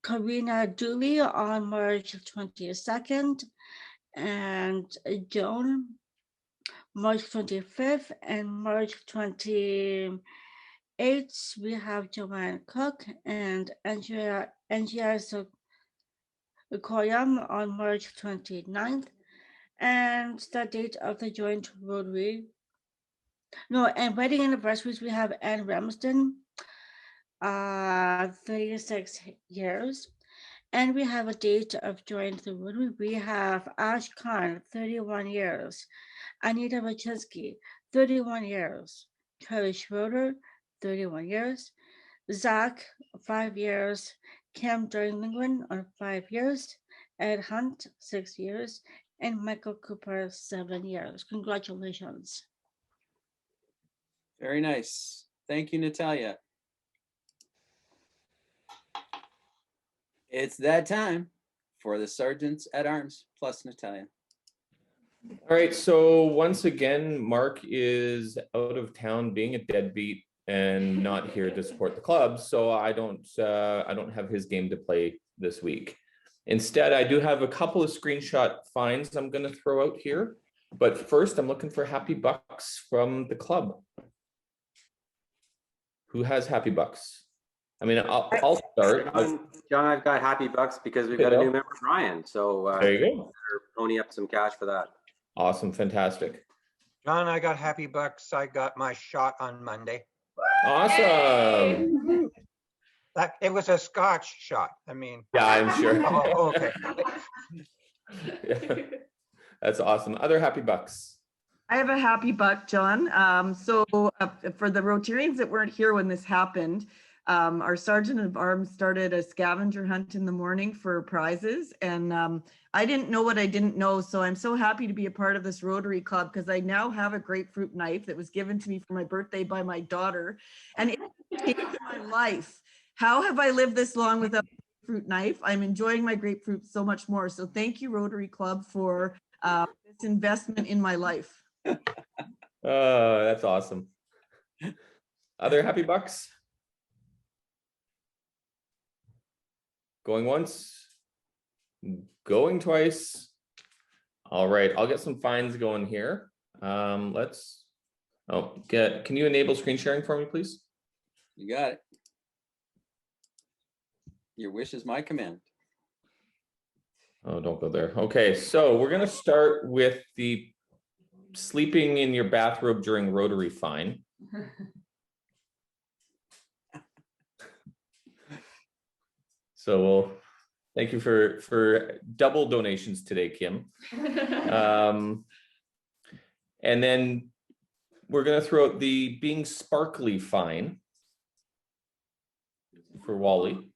S19: Karina Dooley on March 22nd, and Joan March 25th, and March 28th, we have Joanne Cook and Angia Koyam on March 29th, and the date of the joint Rotary. No, and wedding anniversaries, we have Anne Ramsden, 36 years. And we have a date of joining the Rotary. We have Ash Khan, 31 years. Anita Machinsky, 31 years. Charlie Schroeder, 31 years. Zach, 5 years. Cam Darlingwen on 5 years. Ed Hunt, 6 years. And Michael Cooper, 7 years. Congratulations.
S18: Very nice. Thank you, Natalia. It's that time for the Sergeants at Arms plus Natalia.
S6: All right, so once again, Mark is out of town being a deadbeat and not here to support the club, so I don't have his game to play this week. Instead, I do have a couple of screenshot finds I'm going to throw out here, but first I'm looking for happy bucks from the club. Who has happy bucks? I mean, I'll start.
S7: John, I've got happy bucks because we've got a new member, Brian. So
S6: there you go.
S7: Pony up some cash for that.
S6: Awesome, fantastic.
S4: John, I got happy bucks. I got my shot on Monday.
S6: Awesome.
S4: It was a Scotch shot. I mean.
S6: Yeah, I'm sure.
S4: Oh, okay.
S6: Yeah. That's awesome. Other happy bucks.
S20: I have a happy buck, John. For the Rotarians that weren't here when this happened, our Sergeant of Arms started a scavenger hunt in the morning for prizes, and I didn't know what I didn't know, so I'm so happy to be a part of this Rotary Club because I now have a grapefruit knife that was given to me for my birthday by my daughter, and it changed my life. How have I lived this long without a grapefruit knife? I'm enjoying my grapefruit so much more, so thank you, Rotary Club, for this investment in my life.
S6: Oh, that's awesome. Other happy bucks? Going once, going twice. All right, I'll get some fines going here. Can you enable screen sharing for me, please?
S18: You got it. Your wish is my command.
S6: Oh, don't go there. Okay, so we're gonna start with the sleeping in your bathrobe during Rotary fine. So thank you for double donations today, Kim. And then we're going to throw out the being sparkly fine for Wally.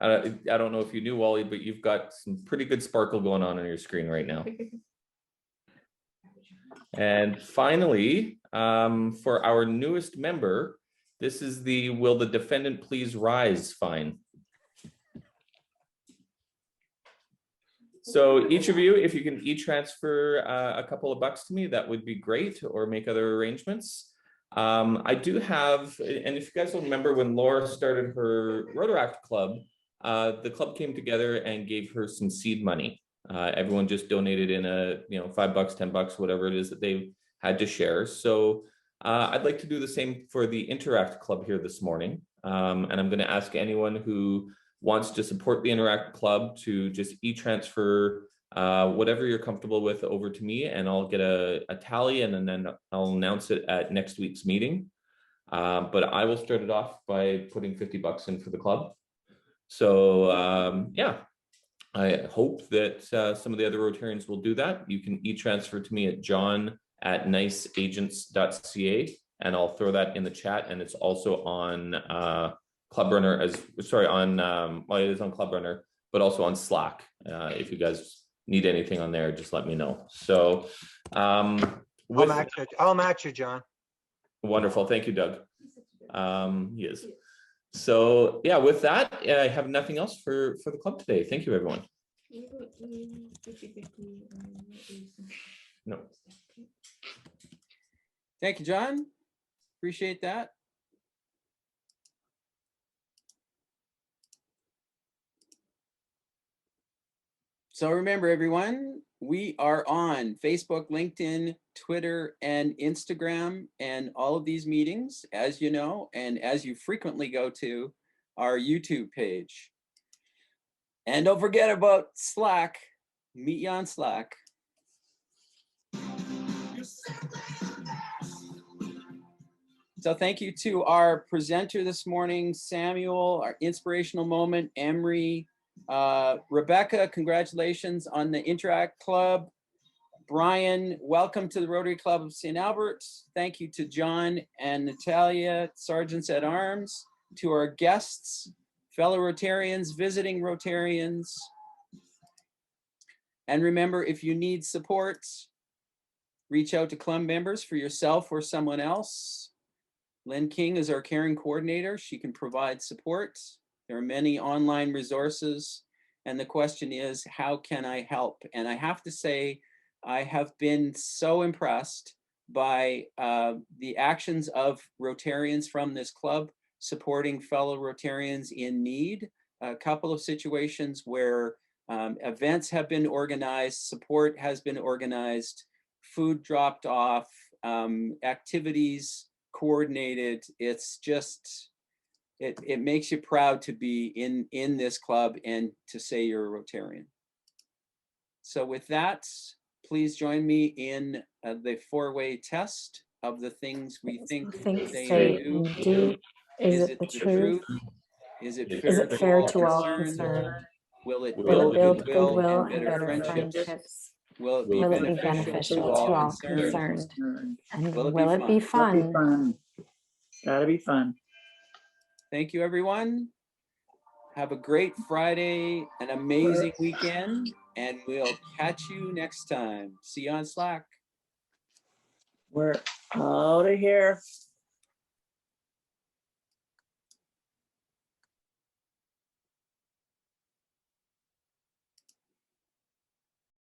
S6: I don't know if you knew, Wally, but you've got some pretty good sparkle going on your screen right now. And finally, for our newest member, this is the "Will the defendant please rise" fine. So each of you, if you can e-transfer a couple of bucks to me, that would be great, or make other arrangements. I do have, and if you guys will remember when Laura started her Rotaract Club, the club came together and gave her some seed money. Everyone just donated in $5, $10, whatever it is that they had to share. So I'd like to do the same for the Interact Club here this morning. And I'm going to ask anyone who wants to support the Interact Club to just e-transfer whatever you're comfortable with over to me, and I'll get a tally, and then I'll announce it at next week's meeting. But I will start it off by putting $50 in for the club. So yeah, I hope that some of the other Rotarians will do that. You can e-transfer to me at john@niceagents.ca, and I'll throw that in the chat, and it's also on Club Runner it is on Club Runner, but also on Slack. If you guys need anything on there, just let me know. So
S4: I'll match you, John.
S6: Wonderful. Thank you, Doug. He is. So yeah, with that, I have nothing else for the club today. Thank you, everyone. No.
S18: Thank you, John. Appreciate that. So remember, everyone, we are on Facebook, LinkedIn, Twitter, and Instagram, and all of these meetings, as you know, and as you frequently go to our YouTube page. And don't forget about Slack. Meet you on Slack. So thank you to our presenter this morning, Samuel, our inspirational moment, Emery, Rebecca, congratulations on the Interact Club. Brian, welcome to the Rotary Club of St. Albert. Thank you to John and Natalia, Sergeants at Arms, to our guests, fellow Rotarians, visiting Rotarians. And remember, if you need support, reach out to club members for yourself or someone else. Lynn King is our caring coordinator. She can provide support. There are many online resources. And the question is, how can I help? And I have to say, I have been so impressed by the actions of Rotarians from this club supporting fellow Rotarians in need. A couple of situations where events have been organized, support has been organized, food dropped off, activities coordinated. It's just, it makes you proud to be in this club and to say you're a Rotarian. So with that, please join me in the four-way test of the things we think, say, and do. Is it the truth? Is it fair to all concerned? Will it build goodwill and better friendships? Will it be beneficial to all concerned?
S19: And
S18: will it be fun?
S11: Gotta be fun.
S18: Thank you, everyone. Have a great Friday, an amazing weekend, and we'll catch you next time. See you on Slack.
S11: We're out of here.